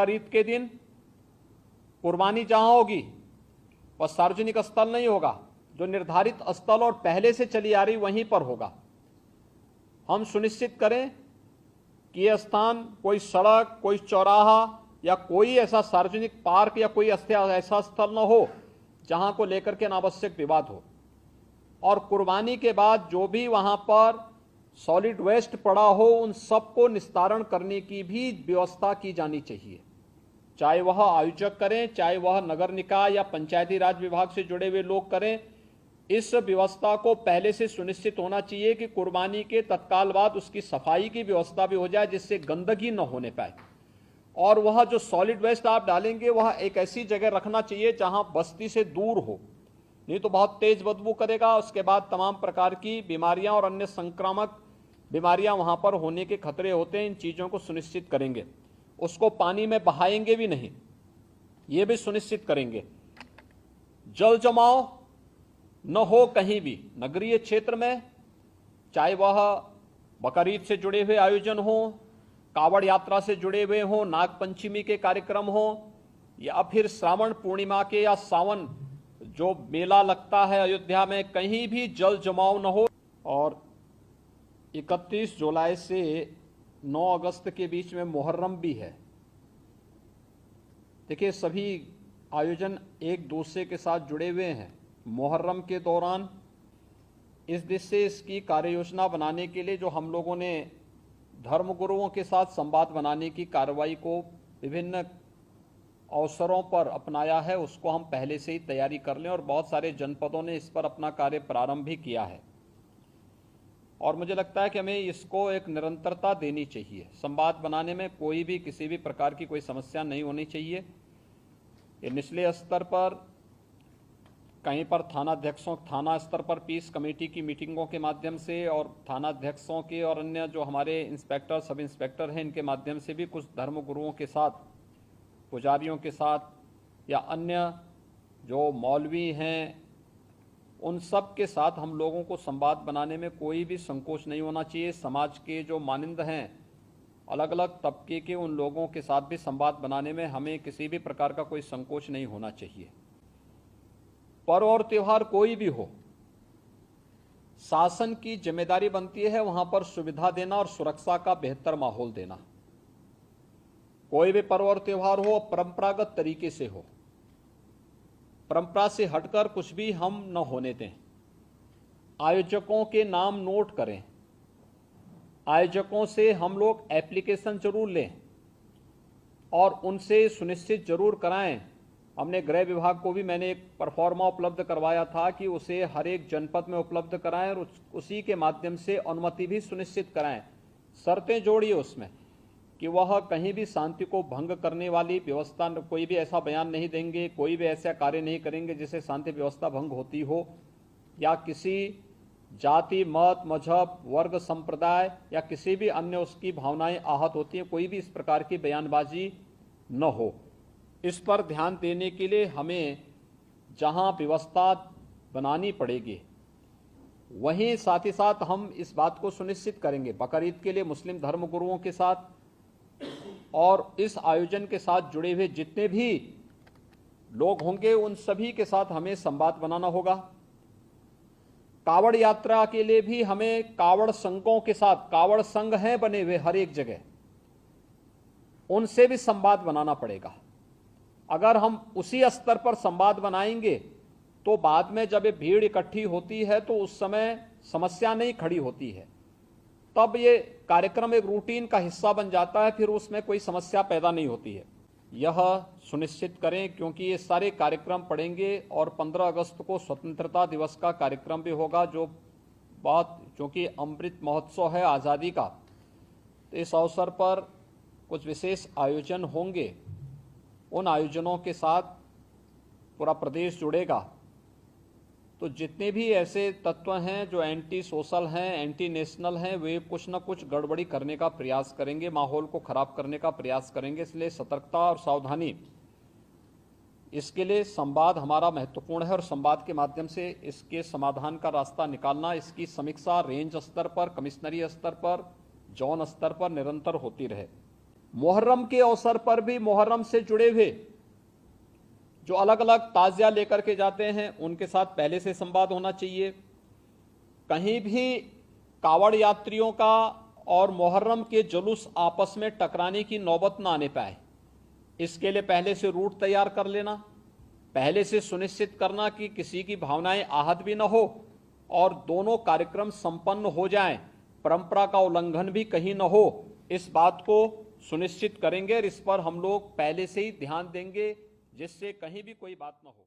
बकरीद के दिन कुर्बानी जहां होगी वह सार्वजनिक स्थल नहीं होगा, जो निर्धारित स्थल और पहले से चली आ रही वहीं पर होगा। हम सुनिश्चित करें कि यह स्थान कोई सड़क, कोई चौराहा या कोई ऐसा सार्वजनिक पार्क या कोई ऐसा स्थल न हो जहां को लेकर के अनावश्यक विवाद हो। और कुर्बानी के बाद जो भी वहां पर सॉलिड वेस्ट पड़ा हो उन सबको निस्तारण करने की भी व्यवस्था की जानी चाहिए, चाहे वह आयोजक करें, चाहे वह नगर निकाय या पंचायती राज विभाग से जुड़े हुए लोग करें। इस व्यवस्था को पहले से सुनिश्चित होना चाहिए कि कुर्बानी के तत्काल बाद उसकी सफाई की व्यवस्था भी हो जाए, जिससे गंदगी न होने पाए। और वह जो सॉलिड वेस्ट आप डालेंगे वह एक ऐसी जगह रखना चाहिए जहां बस्ती से दूर हो, नहीं तो बहुत तेज बदबू करेगा। उसके बाद तमाम प्रकार की बीमारियां और अन्य संक्रामक बीमारियां वहां पर होने के खतरे होते हैं। इन चीजों को सुनिश्चित करेंगे। उसको पानी में बहाएंगे भी नहीं, ये भी सुनिश्चित करेंगे। जल जमाव न हो कहीं भी नगरीय क्षेत्र में, चाहे वह बकरीद से जुड़े हुए आयोजन हो, कावड़ यात्रा से जुड़े हुए हो, नाग पंचमी के कार्यक्रम हो, या फिर श्रावण पूर्णिमा के या सावन जो मेला लगता है अयोध्या में, कहीं भी जल जमाव न हो। और 31 जुलाई से 9 अगस्त के बीच में मुहर्रम भी है। देखिए, सभी आयोजन एक दूसरे के साथ जुड़े हुए हैं। मुहर्रम के दौरान इस दिश से इसकी कार्य योजना बनाने के लिए जो हम लोगों ने धर्मगुरुओं के साथ संवाद बनाने की कार्रवाई को विभिन्न अवसरों पर अपनाया है, उसको हम पहले से ही तैयारी कर लें। और बहुत सारे जनपदों ने इस पर अपना कार्य प्रारंभ भी किया है। और मुझे लगता है कि हमें इसको एक निरंतरता देनी चाहिए। संवाद बनाने में कोई भी किसी भी प्रकार की कोई समस्या नहीं होनी चाहिए। ये निचले स्तर पर कहीं पर थाना स्तर पर पीस कमेटी की मीटिंगों के माध्यम से और थानाध्यक्षों के और अन्य जो हमारे इंस्पेक्टर, सब इंस्पेक्टर हैं, इनके माध्यम से भी कुछ धर्मगुरुओं के साथ, पुजारियों के साथ या अन्य जो मौलवी हैं उन सब के साथ हम लोगों को संवाद बनाने में कोई भी संकोच नहीं होना चाहिए। समाज के जो मानिंद हैं, अलग अलग तबके के, उन लोगों के साथ भी संवाद बनाने में हमें किसी भी प्रकार का कोई संकोच नहीं होना चाहिए। पर्व और त्यौहार कोई भी हो, शासन की जिम्मेदारी बनती है वहां पर सुविधा देना और सुरक्षा का बेहतर माहौल देना। कोई भी पर्व और त्यौहार हो परंपरागत तरीके से हो, परंपरा से हटकर कुछ भी हम न होने दें। आयोजकों के नाम नोट करें, आयोजकों से हम लोग एप्लीकेशन जरूर लें और उनसे सुनिश्चित जरूर कराएं। हमने गृह विभाग को भी मैंने एक परफॉर्मा उपलब्ध करवाया था कि उसे हर एक जनपद में उपलब्ध कराएं और उसी के माध्यम से अनुमति भी सुनिश्चित कराएं। शर्तें जोड़िए उसमें कि वह कहीं भी शांति को भंग करने वाली व्यवस्था, कोई भी ऐसा बयान नहीं देंगे, कोई भी ऐसा कार्य नहीं करेंगे जिससे शांति व्यवस्था भंग होती हो, या किसी जाति, मत, मजहब, वर्ग, संप्रदाय या किसी भी अन्य उसकी भावनाएं आहत होती हैं, कोई भी इस प्रकार की बयानबाजी न हो। इस पर ध्यान देने के लिए हमें जहां व्यवस्था बनानी पड़ेगी वहीं साथ ही साथ हम इस बात को सुनिश्चित करेंगे बकरीद के लिए मुस्लिम धर्मगुरुओं के साथ और इस आयोजन के साथ जुड़े हुए जितने भी लोग होंगे उन सभी के साथ हमें संवाद बनाना होगा। कावड़ यात्रा के लिए भी हमें कावड़ संघों के साथ, कावड़ संघ हैं बने हुए हर एक जगह, उनसे भी संवाद बनाना पड़ेगा। अगर हम उसी स्तर पर संवाद बनाएंगे तो बाद में जब ये भीड़ इकट्ठी होती है तो उस समय समस्या नहीं खड़ी होती है, तब ये कार्यक्रम एक रूटीन का हिस्सा बन जाता है, फिर उसमें कोई समस्या पैदा नहीं होती है। यह सुनिश्चित करें क्योंकि ये सारे कार्यक्रम पड़ेंगे और 15 अगस्त को स्वतंत्रता दिवस का कार्यक्रम भी होगा, जो क्योंकि अमृत महोत्सव है आज़ादी का, तो इस अवसर पर कुछ विशेष आयोजन होंगे। उन आयोजनों के साथ पूरा प्रदेश जुड़ेगा। तो जितने भी ऐसे तत्व हैं जो एंटी सोशल हैं, एंटी नेशनल हैं, वे कुछ न कुछ गड़बड़ी करने का प्रयास करेंगे, माहौल को खराब करने का प्रयास करेंगे। इसलिए सतर्कता और सावधानी, इसके लिए संवाद हमारा महत्वपूर्ण है और संवाद के माध्यम से इसके समाधान का रास्ता निकालना, इसकी समीक्षा रेंज स्तर पर, कमिश्नरी स्तर पर, जोन स्तर पर निरंतर होती रहे। मुहर्रम के अवसर पर भी मुहर्रम से जुड़े हुए जो अलग अलग ताजिया लेकर के जाते हैं उनके साथ पहले से संवाद होना चाहिए। कहीं भी कावड़ यात्रियों का और मुहर्रम के जुलूस आपस में टकराने की नौबत ना आने पाए, इसके लिए पहले से रूट तैयार कर लेना, पहले से सुनिश्चित करना कि किसी की भावनाएं आहत भी न हो और दोनों कार्यक्रम संपन्न हो जाएं, परंपरा का उल्लंघन भी कहीं न हो, इस बात को सुनिश्चित करेंगे और इस पर हम लोग पहले से ही ध्यान देंगे जिससे कहीं भी कोई बात न हो।